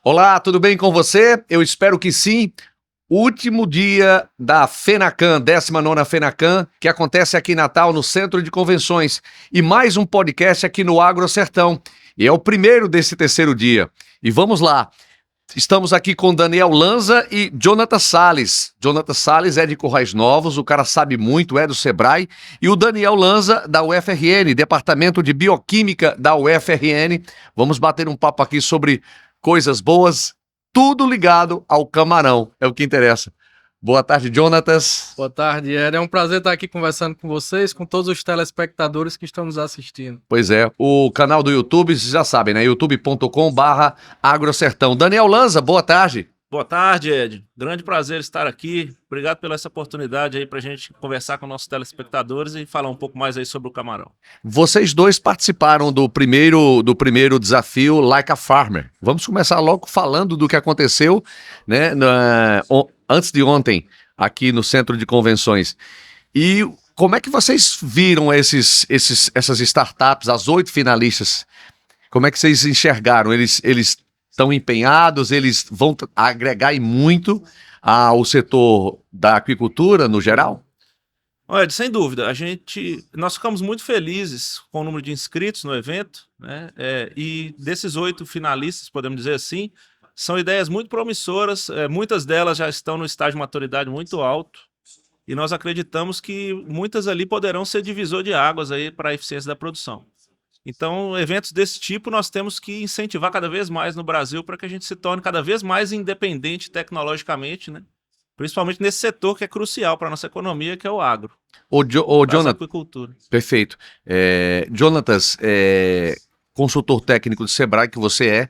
Olá, tudo bem com você? Eu espero que sim. Último dia da FENACAN, 19ª FENACAN, que acontece aqui em Natal, no Centro de Convenções. E mais um podcast aqui no Agro Sertão. E é o primeiro desse terceiro dia. E vamos lá. Estamos aqui com Daniel Lanza e Jonathan Salles. Jonathan Salles é de Currais Novos, o cara sabe muito, é do Sebrae. E o Daniel Lanza, da UFRN, Departamento de Bioquímica da UFRN. Vamos bater um papo aqui sobre coisas boas, tudo ligado ao camarão, é o que interessa. Boa tarde, Jonatas. Boa tarde, Ed. É um prazer estar aqui conversando com vocês, com todos os telespectadores que estão nos assistindo. Pois é, o canal do YouTube, vocês já sabem, né? youtube.com/agrosertão. Daniel Lanza, boa tarde. Boa tarde, Ed. Grande prazer estar aqui. Obrigado pela essa oportunidade aí pra gente conversar com nossos telespectadores e falar um pouco mais aí sobre o camarão. Vocês dois participaram do primeiro desafio Like a Farmer. Vamos começar logo falando do que aconteceu, né, antes de ontem, aqui no Centro de Convenções. E como é que vocês viram essas startups, as 8 finalistas? Como é que vocês enxergaram? Eles estão empenhados, eles vão agregar muito ao setor da aquicultura no geral? Olha, sem dúvida, nós ficamos muito felizes com o número de inscritos no evento, né? E desses 8 finalistas, podemos dizer assim, são ideias muito promissoras, muitas delas já estão no estágio de maturidade muito alto, e nós acreditamos que muitas ali poderão ser divisor de águas aí para a eficiência da produção. Então, eventos desse tipo nós temos que incentivar cada vez mais no Brasil para que a gente se torne cada vez mais independente tecnologicamente, né? Principalmente nesse setor que é crucial para a nossa economia, que é o agro. Jonathan, aquicultura. Perfeito. Jonatas, consultor técnico do Sebrae, que você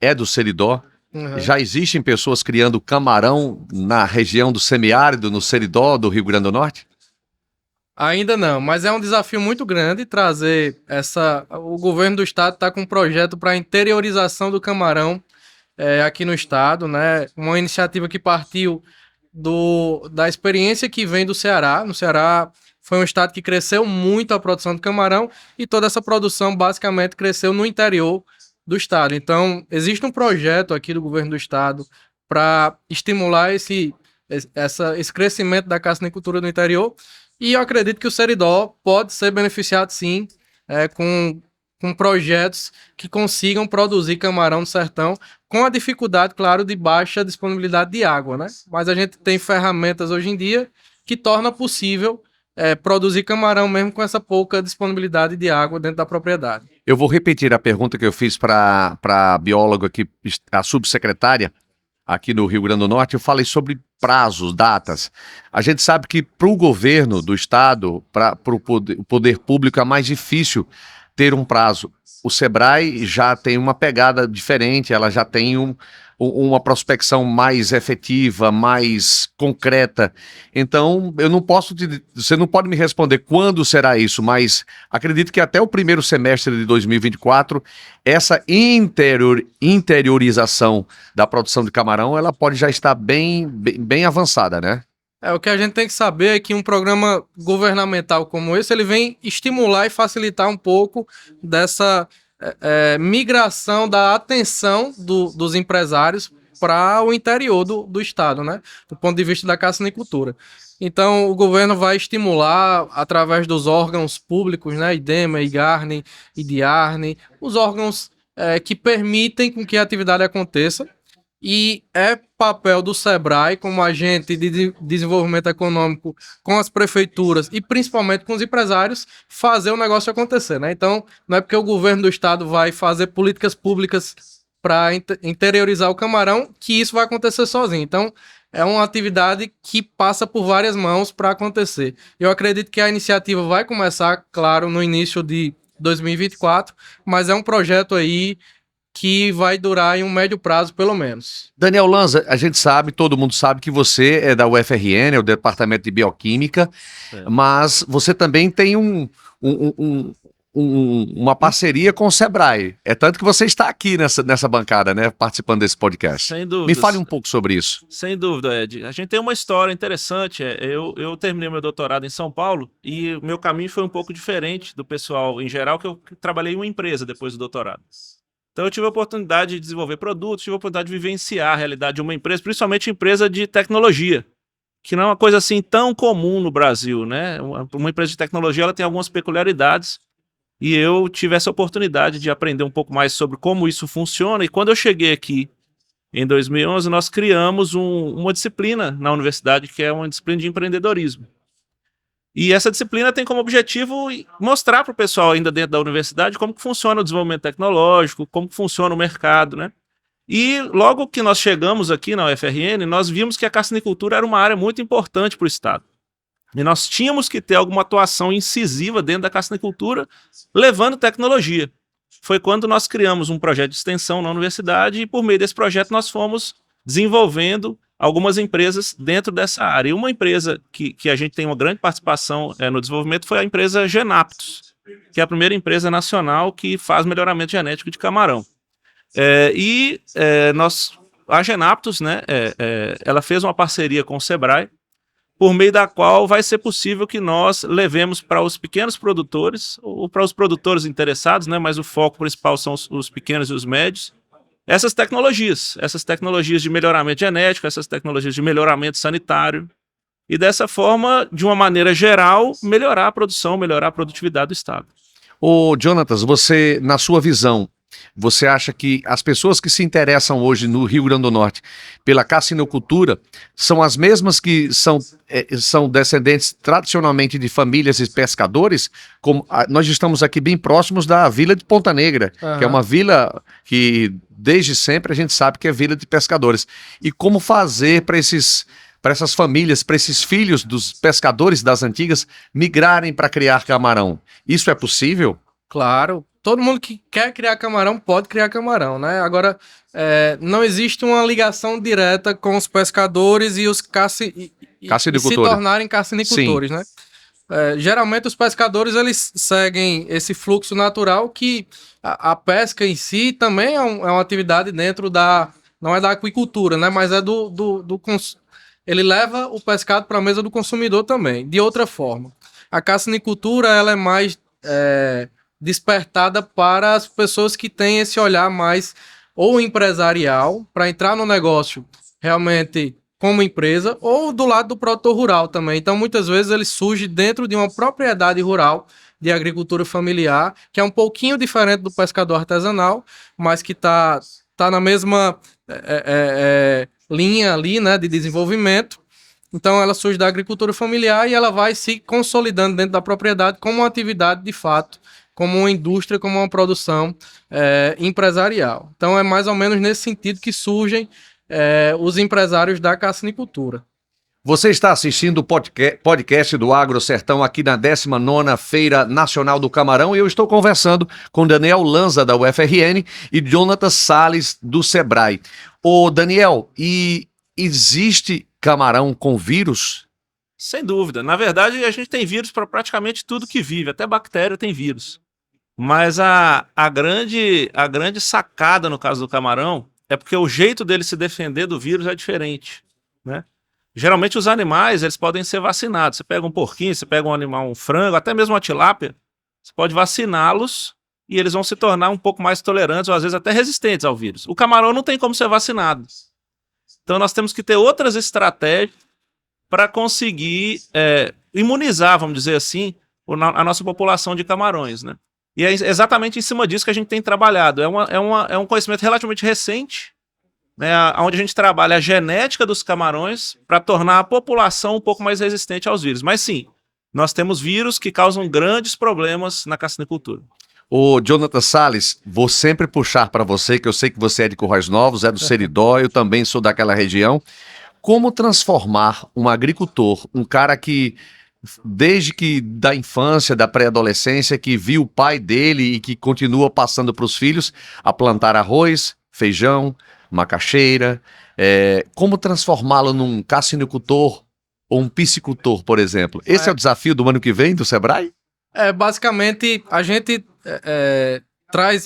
é do Seridó. Uhum. Já existem pessoas criando camarão na região do semiárido, no Seridó do Rio Grande do Norte? Ainda não, mas é um desafio muito grande trazer O governo do estado está com um projeto para interiorização do camarão aqui no estado, né? Uma iniciativa que partiu da experiência que vem do Ceará. No Ceará foi um estado que cresceu muito a produção de camarão e toda essa produção basicamente cresceu no interior do estado. Então, existe um projeto aqui do governo do estado para estimular esse crescimento da caçanicultura no interior. E eu acredito que o Seridó pode ser beneficiado, sim, com projetos que consigam produzir camarão no sertão, com a dificuldade, claro, de baixa disponibilidade de água, né? Mas a gente tem ferramentas hoje em dia que torna possível produzir camarão mesmo com essa pouca disponibilidade de água dentro da propriedade. Eu vou repetir a pergunta que eu fiz para a bióloga aqui, a subsecretária, aqui no Rio Grande do Norte. Eu falei sobre prazos, datas. A gente sabe que para o governo do estado, para o poder público, é mais difícil ter um prazo. O Sebrae já tem uma pegada diferente, ela já tem uma prospecção mais efetiva, mais concreta. Então, você não pode me responder quando será isso, mas acredito que até o primeiro semestre de 2024, essa interiorização da produção de camarão, ela pode já estar bem avançada, né? O que a gente tem que saber é que um programa governamental como esse, ele vem estimular e facilitar um pouco dessa migração da atenção dos empresários para o interior do estado, né? Do ponto de vista da caçanicultura. Então, o governo vai estimular, através dos órgãos públicos, né? IDEMA, IGARNE, IDIARNE, os órgãos que permitem com que a atividade aconteça. E é papel do Sebrae, como agente de desenvolvimento econômico, com as prefeituras e principalmente com os empresários, fazer o negócio acontecer, né? Então, não é porque o governo do estado vai fazer políticas públicas para interiorizar o camarão que isso vai acontecer sozinho. Então, é uma atividade que passa por várias mãos para acontecer. Eu acredito que a iniciativa vai começar, claro, no início de 2024, mas é um projeto aí que vai durar em um médio prazo, pelo menos. Daniel Lanza, a gente sabe, todo mundo sabe que você é da UFRN, é o Departamento de Bioquímica, mas você também tem uma parceria com o Sebrae. É tanto que você está aqui nessa bancada, né, participando desse podcast. Sem dúvida. Me fale um pouco sobre isso. Sem dúvida, Ed. A gente tem uma história interessante. Eu terminei meu doutorado em São Paulo e o meu caminho foi um pouco diferente do pessoal em geral, que eu trabalhei em uma empresa depois do doutorado. Então eu tive a oportunidade de desenvolver produtos, tive a oportunidade de vivenciar a realidade de uma empresa, principalmente empresa de tecnologia, que não é uma coisa assim tão comum no Brasil, né? Uma empresa de tecnologia, ela tem algumas peculiaridades e eu tive essa oportunidade de aprender um pouco mais sobre como isso funciona. E quando eu cheguei aqui em 2011, nós criamos uma disciplina na universidade que é uma disciplina de empreendedorismo. E essa disciplina tem como objetivo mostrar para o pessoal ainda dentro da universidade como que funciona o desenvolvimento tecnológico, como que funciona o mercado, né? E logo que nós chegamos aqui na UFRN, nós vimos que a carcinicultura era uma área muito importante para o Estado. E nós tínhamos que ter alguma atuação incisiva dentro da carcinicultura, levando tecnologia. Foi quando nós criamos um projeto de extensão na universidade e por meio desse projeto nós fomos desenvolvendo algumas empresas dentro dessa área. E uma empresa que a gente tem uma grande participação no desenvolvimento foi a empresa Genaptos, que é a primeira empresa nacional que faz melhoramento genético de camarão. A Genaptos, né, ela fez uma parceria com o Sebrae, por meio da qual vai ser possível que nós levemos para os pequenos produtores, ou para os produtores interessados, né, mas o foco principal são os pequenos e os médios, essas tecnologias de melhoramento genético, essas tecnologias de melhoramento sanitário, e dessa forma, de uma maneira geral, melhorar a produção, melhorar a produtividade do Estado. Ô, Jonatas, você, na sua visão, você acha que as pessoas que se interessam hoje no Rio Grande do Norte pela carcinocultura são as mesmas que são descendentes tradicionalmente de famílias e pescadores? Como nós estamos aqui bem próximos da Vila de Ponta Negra, que é uma vila que desde sempre a gente sabe que é vila de pescadores. E como fazer para essas famílias, para esses filhos dos pescadores das antigas migrarem para criar camarão? Isso é possível? Claro. Todo mundo que quer criar camarão pode criar camarão, né? Agora, não existe uma ligação direta com os pescadores e os e se tornarem carcinicultores, né? Geralmente os pescadores eles seguem esse fluxo natural que a pesca em si também é uma atividade dentro não é da aquicultura, né? Mas é ele leva o pescado para a mesa do consumidor também, de outra forma. A carcinicultura ela é mais despertada para as pessoas que têm esse olhar mais ou empresarial, para entrar no negócio realmente como empresa, ou do lado do produtor rural também. Então, muitas vezes, ele surge dentro de uma propriedade rural de agricultura familiar, que é um pouquinho diferente do pescador artesanal, mas que tá na mesma linha ali, né, de desenvolvimento. Então, ela surge da agricultura familiar e ela vai se consolidando dentro da propriedade como uma atividade de fato, como uma indústria, como uma produção empresarial. Então é mais ou menos nesse sentido que surgem os empresários da carcinicultura. Você está assistindo o podcast do Agro Sertão aqui na 19ª Feira Nacional do Camarão e eu estou conversando com Daniel Lanza da UFRN e Jonatas Salles do Sebrae. Ô Daniel, e existe camarão com vírus? Sem dúvida. Na verdade, a gente tem vírus para praticamente tudo que vive, até bactéria tem vírus. Mas a grande sacada no caso do camarão é porque o jeito dele se defender do vírus é diferente, né? Geralmente os animais eles podem ser vacinados. Você pega um porquinho, você pega um animal, um frango, até mesmo uma tilápia, você pode vaciná-los e eles vão se tornar um pouco mais tolerantes ou às vezes até resistentes ao vírus. O camarão não tem como ser vacinado. Então nós temos que ter outras estratégias para conseguir imunizar, vamos dizer assim, a nossa população de camarões, né? E é exatamente em cima disso que a gente tem trabalhado. É um conhecimento relativamente recente, né, onde a gente trabalha a genética dos camarões para tornar a população um pouco mais resistente aos vírus. Mas sim, nós temos vírus que causam grandes problemas na carcinicultura. Ô, Jonatas Salles, vou sempre puxar para você, que eu sei que você é de Currais Novos, é do Seridó, eu também sou daquela região. Como transformar um agricultor, um cara que desde que da infância, da pré-adolescência, que viu o pai dele e que continua passando para os filhos a plantar arroz, feijão, macaxeira. Como transformá-lo num cassinicultor ou um piscicultor, por exemplo? Esse é o desafio do ano que vem do Sebrae? Basicamente, a gente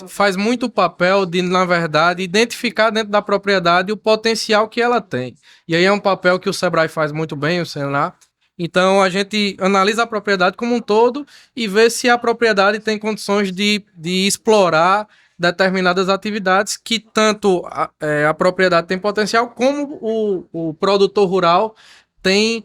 faz muito o papel de, na verdade, identificar dentro da propriedade o potencial que ela tem. E aí é um papel que o Sebrae faz muito bem, o Senar. Então, a gente analisa a propriedade como um todo e vê se a propriedade tem condições de explorar determinadas atividades que tanto a propriedade tem potencial, como o produtor rural tem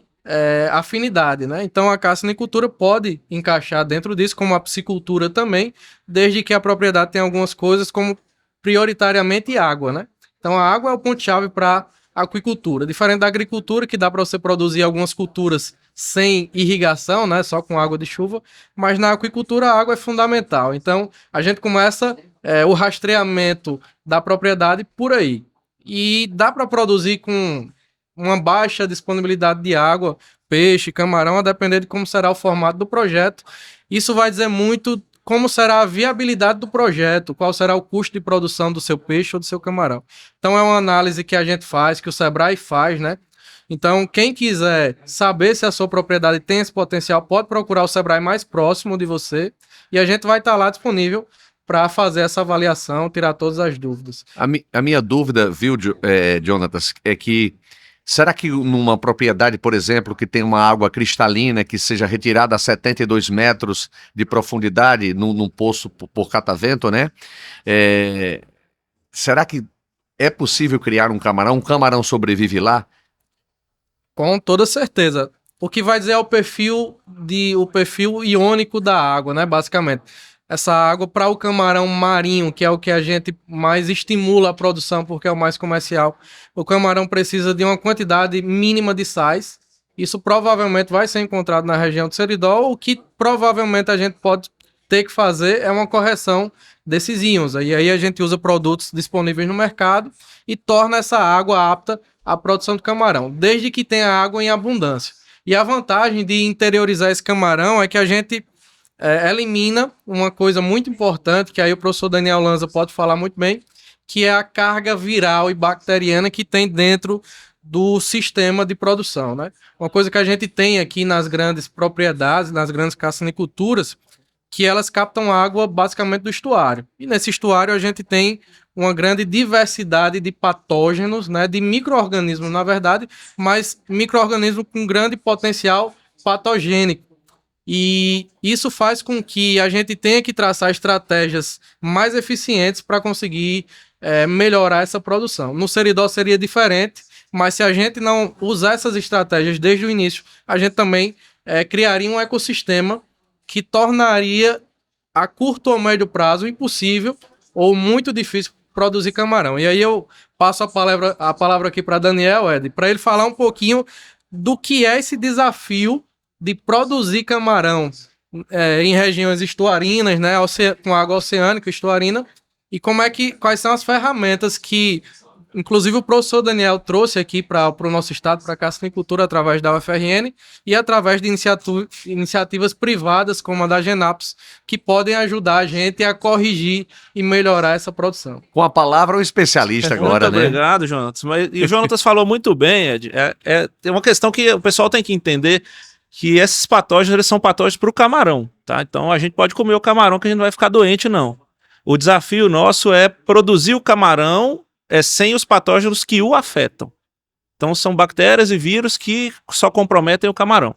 afinidade, né? Então, a cassinicultura pode encaixar dentro disso, como a piscicultura também, desde que a propriedade tenha algumas coisas, como prioritariamente água, né? Então, a água é o ponto-chave para a aquicultura. Diferente da agricultura, que dá para você produzir algumas culturas sem irrigação, né? Só com água de chuva, mas na aquicultura a água é fundamental. Então, a gente começa o rastreamento da propriedade por aí. E dá para produzir com uma baixa disponibilidade de água, peixe, camarão, a depender de como será o formato do projeto. Isso vai dizer muito como será a viabilidade do projeto, qual será o custo de produção do seu peixe ou do seu camarão. Então é uma análise que a gente faz, que o Sebrae faz, né? Então, quem quiser saber se a sua propriedade tem esse potencial, pode procurar o Sebrae mais próximo de você e a gente vai estar lá disponível para fazer essa avaliação, tirar todas as dúvidas. A minha dúvida, viu, Jonatas, é que será que numa propriedade, por exemplo, que tem uma água cristalina que seja retirada a 72 metros de profundidade num poço por catavento, né? Será que é possível criar um camarão? Um camarão sobrevive lá? Com toda certeza. O que vai dizer é o perfil iônico da água, né? Basicamente. Essa água para o camarão marinho, que é o que a gente mais estimula a produção, porque é o mais comercial. O camarão precisa de uma quantidade mínima de sais. Isso provavelmente vai ser encontrado na região do Seridó. O que provavelmente a gente pode ter que fazer é uma correção desses íons. E aí a gente usa produtos disponíveis no mercado e torna essa água apta à produção do camarão, desde que tenha água em abundância. E a vantagem de interiorizar esse camarão é que a gente elimina uma coisa muito importante, que aí o professor Daniel Lanza pode falar muito bem, que é a carga viral e bacteriana que tem dentro do sistema de produção, né? Uma coisa que a gente tem aqui nas grandes propriedades, nas grandes cassiniculturas, que elas captam água basicamente do estuário. E nesse estuário a gente tem uma grande diversidade de patógenos, né, de micro-organismos, na verdade, mas micro-organismos com grande potencial patogênico. E isso faz com que a gente tenha que traçar estratégias mais eficientes para conseguir melhorar essa produção. No Seridó seria diferente, mas se a gente não usar essas estratégias desde o início, a gente também criaria um ecossistema que tornaria a curto ou médio prazo impossível ou muito difícil produzir camarão. E aí eu passo a palavra aqui para Daniel, Ed, para ele falar um pouquinho do que é esse desafio de produzir camarão em regiões estuarinas, né, com água oceânica, estuarina, e quais são as ferramentas que, inclusive, o professor Daniel trouxe aqui para o nosso estado, para a cassinicultura, através da UFRN e através de iniciativas privadas, como a da Genaps, que podem ajudar a gente a corrigir e melhorar essa produção. Com a palavra, o especialista agora, muito obrigado, Jonatas. E o Jonatas falou muito bem, Ed. É uma questão que o pessoal tem que entender, que esses patógenos, eles são patógenos para o camarão, tá? Então a gente pode comer o camarão que a gente não vai ficar doente, não. O desafio nosso é produzir o camarão sem os patógenos que o afetam. Então são bactérias e vírus que só comprometem o camarão.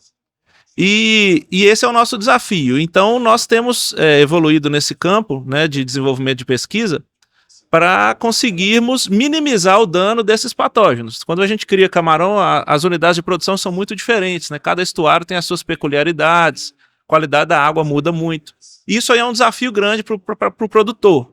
E esse é o nosso desafio. Então nós temos evoluído nesse campo, né, de desenvolvimento de pesquisa para conseguirmos minimizar o dano desses patógenos. Quando a gente cria camarão, as unidades de produção são muito diferentes, né? Cada estuário tem as suas peculiaridades, a qualidade da água muda muito. Isso aí é um desafio grande para o produtor.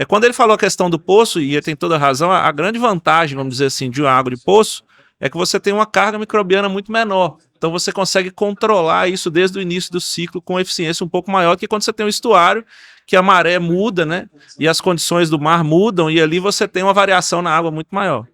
Quando ele falou a questão do poço, e ele tem toda a razão, a grande vantagem, vamos dizer assim, de uma água de poço é que você tem uma carga microbiana muito menor. Então você consegue controlar isso desde o início do ciclo com eficiência um pouco maior do que quando você tem um estuário, que a maré muda, né? E as condições do mar mudam, e ali você tem uma variação na água muito maior.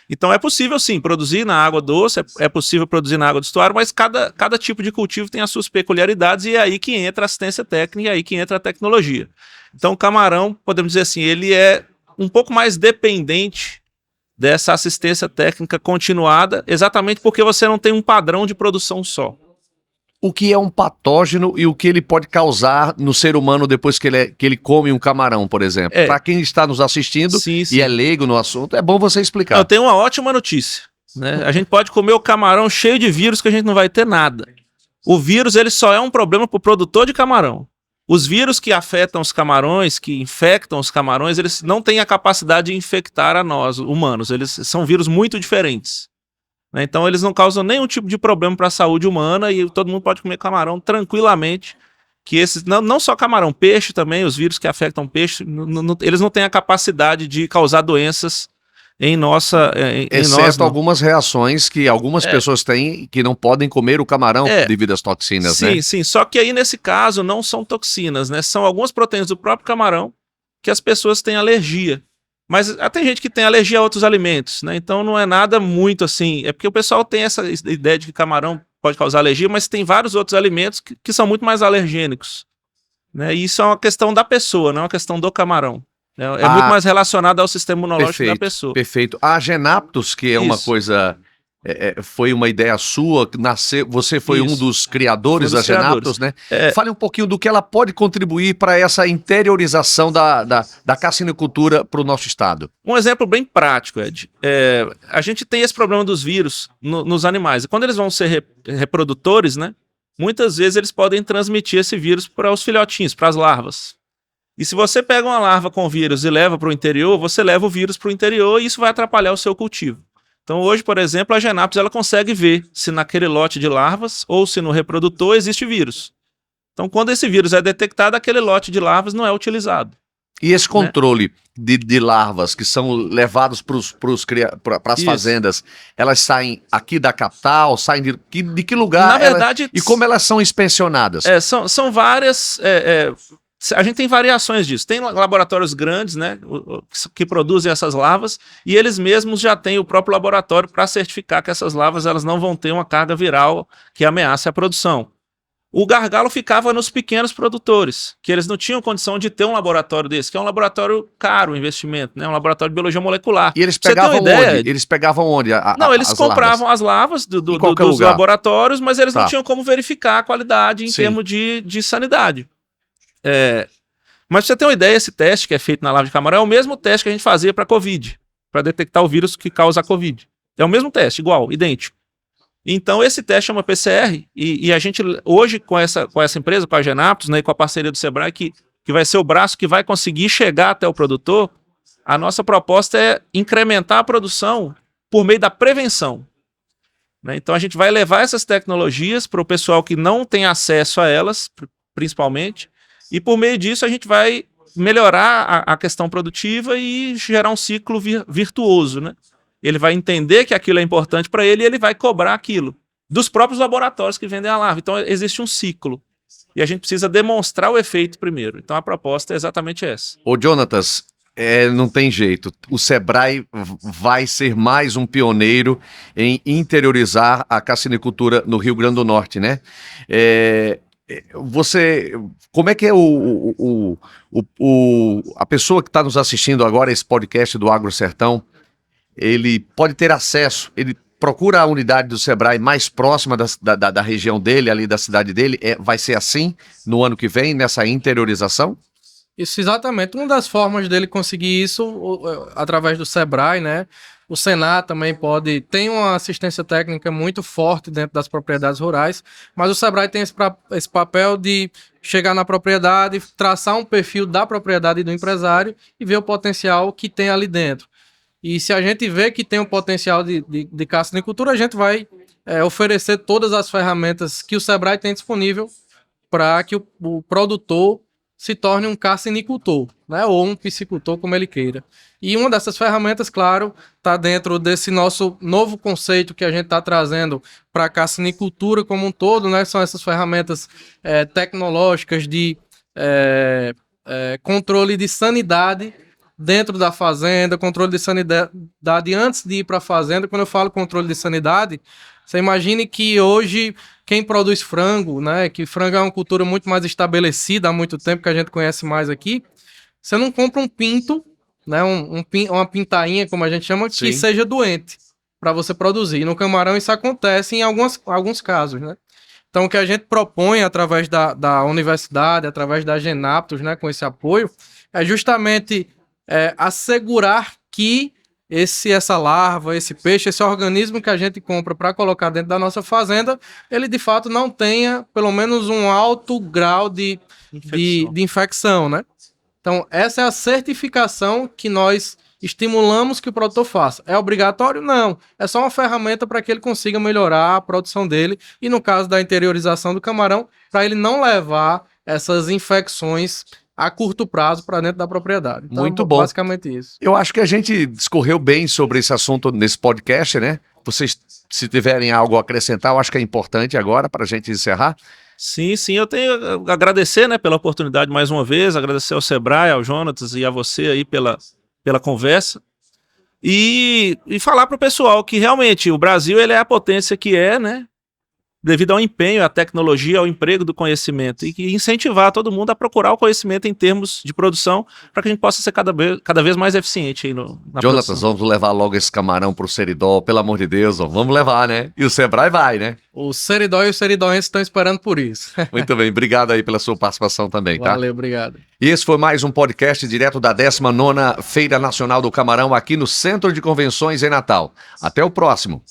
Então é possível sim produzir na água doce, é possível produzir na água do estuário, mas cada tipo de cultivo tem as suas peculiaridades e é aí que entra a assistência técnica e é aí que entra a tecnologia. Então o camarão, podemos dizer assim, ele é um pouco mais dependente dessa assistência técnica continuada, exatamente porque você não tem um padrão de produção só. O que é um patógeno e o que ele pode causar no ser humano depois que ele come um camarão, por exemplo? Para quem está nos assistindo sim. e é leigo no assunto, é bom você explicar. Eu tenho uma ótima notícia, né? A gente pode comer o camarão cheio de vírus que a gente não vai ter nada. O vírus ele só é um problema para o produtor de camarão. Os vírus que afetam os camarões, que infectam os camarões, eles não têm a capacidade de infectar a nós, humanos. Eles são vírus muito diferentes. Então eles não causam nenhum tipo de problema para a saúde humana e todo mundo pode comer camarão tranquilamente. Que esses, não só camarão, peixe também, os vírus que afetam peixe, eles não têm a capacidade de causar doenças em nossa... Exceto algumas reações que algumas pessoas têm que não podem comer o camarão devido às toxinas, né? Sim. Só que aí nesse caso não são toxinas, né? São algumas proteínas do próprio camarão que as pessoas têm alergia. Mas tem gente que tem alergia a outros alimentos, né? Então não é nada muito assim. É porque o pessoal tem essa ideia de que camarão pode causar alergia, mas tem vários outros alimentos que são muito mais alergênicos, né? E isso é uma questão da pessoa, não é uma questão do camarão. É muito mais relacionado ao sistema imunológico da pessoa. Perfeito. A Genaptos, que é uma coisa... foi uma ideia sua, você foi um dos criadores da Genaptos, né? Fale um pouquinho do que ela pode contribuir para essa interiorização da cassinicultura para o nosso estado. Um exemplo bem prático, Ed. A gente tem esse problema dos vírus nos animais. E quando eles vão ser reprodutores, né? Muitas vezes eles podem transmitir esse vírus para os filhotinhos, para as larvas. E se você pega uma larva com vírus e leva para o interior, você leva o vírus para o interior e isso vai atrapalhar o seu cultivo. Então hoje, por exemplo, a Genaptos ela consegue ver se naquele lote de larvas ou se no reprodutor existe vírus. Então quando esse vírus é detectado, aquele lote de larvas não é utilizado. E esse controle de larvas que são levados para as fazendas, elas saem aqui da capital, saem de que lugar? Na verdade... E como elas são inspecionadas? São várias... a gente tem variações disso. Tem laboratórios grandes, né, que produzem essas larvas e eles mesmos já têm o próprio laboratório para certificar que essas larvas elas não vão ter uma carga viral que ameace a produção. O gargalo ficava nos pequenos produtores, que eles não tinham condição de ter um laboratório desse, que é um laboratório caro, o investimento, né, um laboratório de biologia molecular. E eles pegavam onde? Eles pegavam onde? Eles compravam as larvas dos laboratórios, mas eles não tinham como verificar a qualidade em termos de sanidade. Mas pra você ter uma ideia, esse teste que é feito na larva de camarão é o mesmo teste que a gente fazia para Covid, para detectar o vírus que causa a Covid. É o mesmo teste, igual, idêntico. Então esse teste chama PCR e a gente hoje com essa empresa, com a Genaptos, né, e com a parceria do Sebrae, que vai ser o braço que vai conseguir chegar até o produtor, a nossa proposta é incrementar a produção por meio da prevenção. Né? Então a gente vai levar essas tecnologias para o pessoal que não tem acesso a elas, principalmente, e por meio disso a gente vai melhorar a questão produtiva e gerar um ciclo virtuoso, né? Ele vai entender que aquilo é importante para ele e ele vai cobrar aquilo dos próprios laboratórios que vendem a larva. Então existe um ciclo e a gente precisa demonstrar o efeito primeiro. Então a proposta é exatamente essa. Ô Jonatas, não tem jeito. O Sebrae vai ser mais um pioneiro em interiorizar a cassinicultura no Rio Grande do Norte, né? Como é que é a pessoa que está nos assistindo agora, esse podcast do Agro Sertão, ele pode ter acesso, ele procura a unidade do Sebrae mais próxima da região dele, ali da cidade dele, vai ser assim no ano que vem, nessa interiorização? Isso, exatamente. Uma das formas dele conseguir isso, através do Sebrae, né? O Senar também tem uma assistência técnica muito forte dentro das propriedades rurais, mas o Sebrae tem esse papel de chegar na propriedade, traçar um perfil da propriedade e do empresário e ver o potencial que tem ali dentro. E se a gente vê que tem um potencial de cassinicultura, a gente vai oferecer todas as ferramentas que o Sebrae tem disponível para que o produtor se torne um cassinicultor, né? Ou um piscicultor, como ele queira. E uma dessas ferramentas, claro, está dentro desse nosso novo conceito que a gente está trazendo para a cassinicultura como um todo, né? São essas ferramentas tecnológicas de controle de sanidade dentro da fazenda, controle de sanidade antes de ir para a fazenda. Quando eu falo controle de sanidade, você imagine que hoje quem produz frango, né, que frango é uma cultura muito mais estabelecida há muito tempo, que a gente conhece mais aqui, você não compra um pinto, né, uma pintainha, como a gente chama, que seja doente para você produzir. E no camarão isso acontece em alguns casos, né? Então o que a gente propõe através da universidade, através da Genaptos, né, com esse apoio, é justamente assegurar que essa larva, esse peixe, esse organismo que a gente compra para colocar dentro da nossa fazenda, ele de fato não tenha pelo menos um alto grau de infecção, né? Então, essa é a certificação que nós estimulamos que o produtor faça. É obrigatório? Não. É só uma ferramenta para que ele consiga melhorar a produção dele e, no caso da interiorização do camarão, para ele não levar essas infecções a curto prazo para dentro da propriedade. Então, muito bom. Basicamente isso. Eu acho que a gente discorreu bem sobre esse assunto nesse podcast, né? Vocês, se tiverem algo a acrescentar, eu acho que é importante agora para a gente encerrar. Sim, eu tenho a agradecer, né, pela oportunidade mais uma vez, agradecer ao Sebrae, ao Jonatas e a você aí pela conversa. E falar para o pessoal que realmente o Brasil ele é a potência que é, né? Devido ao empenho, à tecnologia, ao emprego do conhecimento, e que incentivar todo mundo a procurar o conhecimento em termos de produção para que a gente possa ser cada vez mais eficiente aí na Jonatas, produção. vamos levar logo esse camarão pro Seridó, pelo amor de Deus, vamos levar, né? E o Sebrae vai, né? O Seridó e os seridoenses estão esperando por isso. Muito bem, obrigado aí pela sua participação também, tá? Valeu, obrigado. E esse foi mais um podcast direto da 19ª Feira Nacional do Camarão aqui no Centro de Convenções em Natal. Até o próximo.